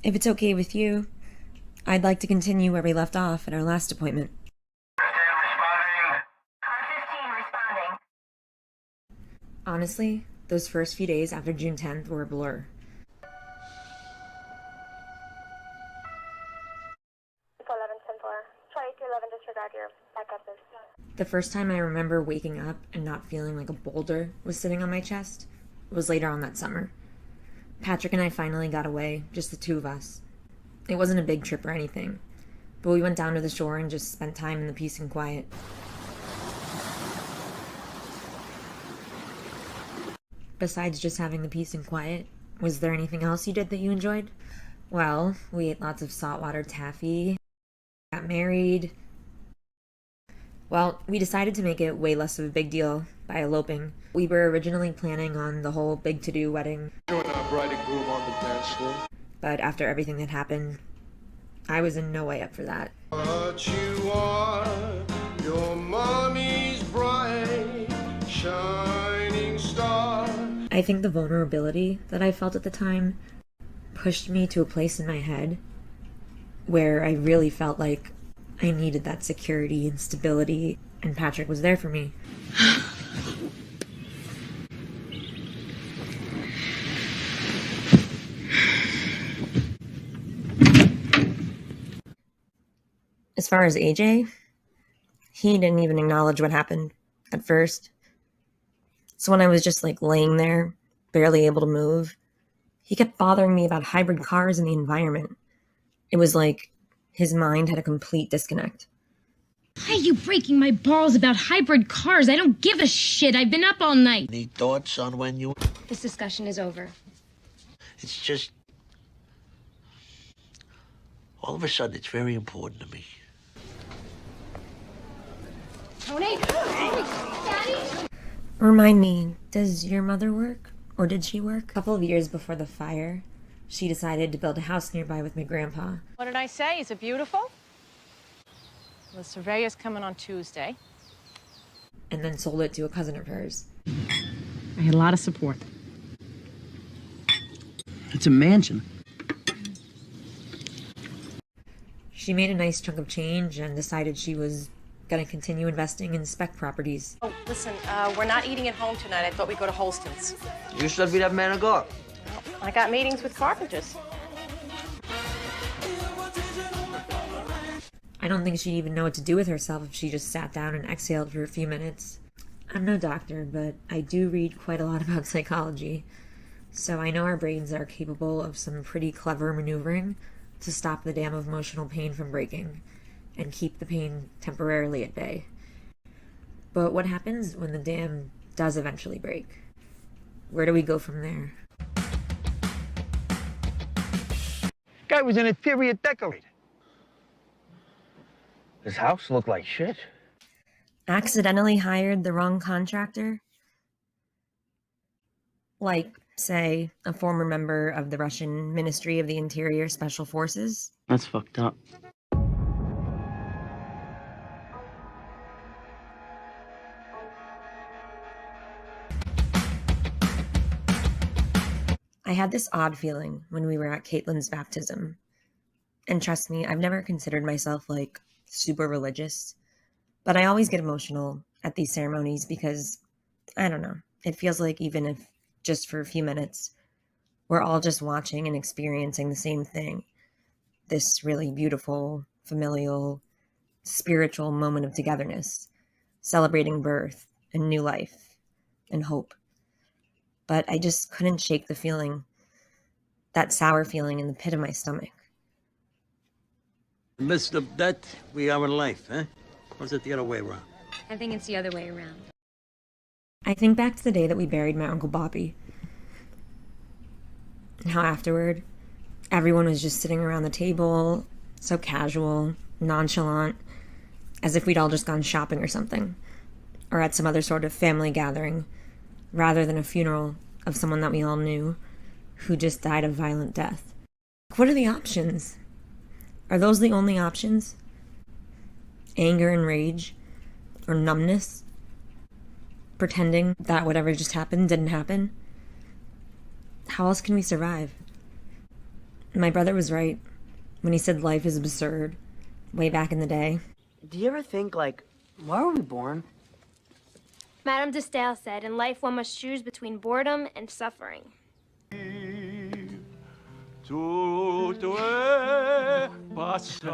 If it's okay with you, I'd like to continue where we left off at our last appointment. Responding. Car 15 responding. Honestly, those first few days after June 10th were a blur. Try 11, disregard your backup is. The first time I remember waking up and not feeling like a boulder was sitting on my chest was later on that summer. Patrick and I finally got away, just the two of us. It wasn't a big trip or anything, but we went down to the shore and just spent time in the peace and quiet. Besides just having the peace and quiet, was there anything else you did that you enjoyed? Well, we ate lots of saltwater taffy, got married. Well, we decided to make it way less of a big deal by eloping. We were originally planning on the whole big to-do wedding. Join our bride and groom on the dance floor. But after everything that happened, I was in no way up for that. But you are your mommy's bright, shining star. I think the vulnerability that I felt at the time pushed me to a place in my head where I really felt like I needed that security and stability, and Patrick was there for me. As far as AJ, he didn't even acknowledge what happened at first. So when I was just laying there, barely able to move, he kept bothering me about hybrid cars and the environment. It was like his mind had a complete disconnect. Why are you breaking my balls about hybrid cars? I don't give a shit. I've been up all night. Any thoughts on when you... This discussion is over. It's just... all of a sudden, it's very important to me. Tony? Daddy? Remind me, does your mother work? Or did she work? A couple of years before the fire, she decided to build a house nearby with my grandpa. What did I say? Is it beautiful? Well, the surveyor's coming on Tuesday. And then sold it to a cousin of hers. I had a lot of support. It's a mansion. She made a nice chunk of change and decided she was going to continue investing in spec properties. Oh, listen, we're not eating at home tonight. I thought we'd go to Holsten's. You said we'd have man of God. Well, I got meetings with carpenters. I don't think she'd even know what to do with herself if she just sat down and exhaled for a few minutes. I'm no doctor, but I do read quite a lot about psychology, so I know our brains are capable of some pretty clever maneuvering to stop the dam of emotional pain from breaking and keep the pain temporarily at bay. But what happens when the dam does eventually break? Where do we go from there? Guy was an interior decorator. This house looked like shit. Accidentally hired the wrong contractor? Like, say, a former member of the Russian Ministry of the Interior Special Forces? That's fucked up. I had this odd feeling when we were at Caitlin's baptism. And trust me, I've never considered myself, super religious. But I always get emotional at these ceremonies because, I don't know, it feels like even if just for a few minutes, we're all just watching and experiencing the same thing. This really beautiful, familial, spiritual moment of togetherness, celebrating birth and new life and hope. But I just couldn't shake the feeling, that sour feeling in the pit of my stomach. In the midst of death, we are in life, eh? Or is it the other way around? I think it's the other way around. I think back to the day that we buried my Uncle Bobby. And how afterward, everyone was just sitting around the table, so casual, nonchalant, as if we'd all just gone shopping or something, or at some other sort of family gathering, rather than a funeral of someone that we all knew who just died a violent death. What are the options? Are those the only options? Anger and rage? Or numbness? Pretending that whatever just happened didn't happen? How else can we survive? My brother was right when he said life is absurd way back in the day. Do you ever think, like, why were we born? Madame de Stael said, in life one must choose between boredom and suffering. Tutto è passato,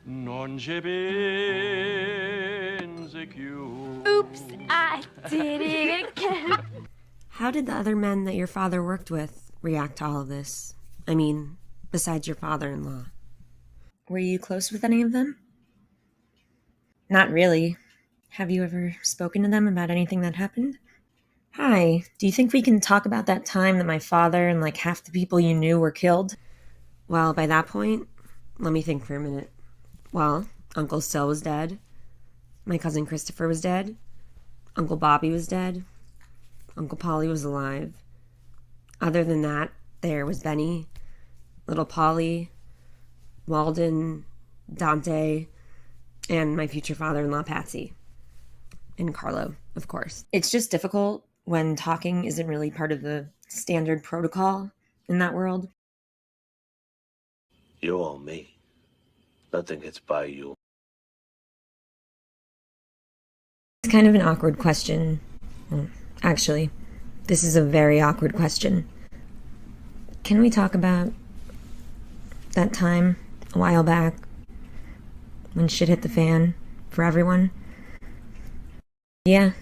non ci pensi più. Oops, I did it again. How did the other men that your father worked with react to all of this? I mean, besides your father-in-law. Were you close with any of them? Not really. Have you ever spoken to them about anything that happened? Hi, do you think we can talk about that time that my father and like half the people you knew were killed? Well, by that point, let me think for a minute. Well, Uncle Sil was dead. My cousin Christopher was dead. Uncle Bobby was dead. Uncle Polly was alive. Other than that, there was Benny, little Polly, Walden, Dante, and my future father-in-law, Patsy. And Carlo, of course. It's just difficult when talking isn't really part of the standard protocol in that world. You owe me. Nothing gets by you. It's kind of an awkward question. Well, actually, this is a very awkward question. Can we talk about that time a while back when shit hit the fan for everyone? Yeah.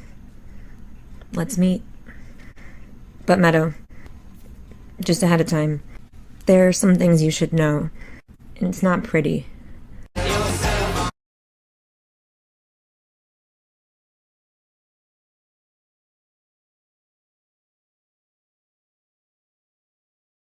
Let's meet. But Meadow, just ahead of time, there are some things you should know, and it's not pretty.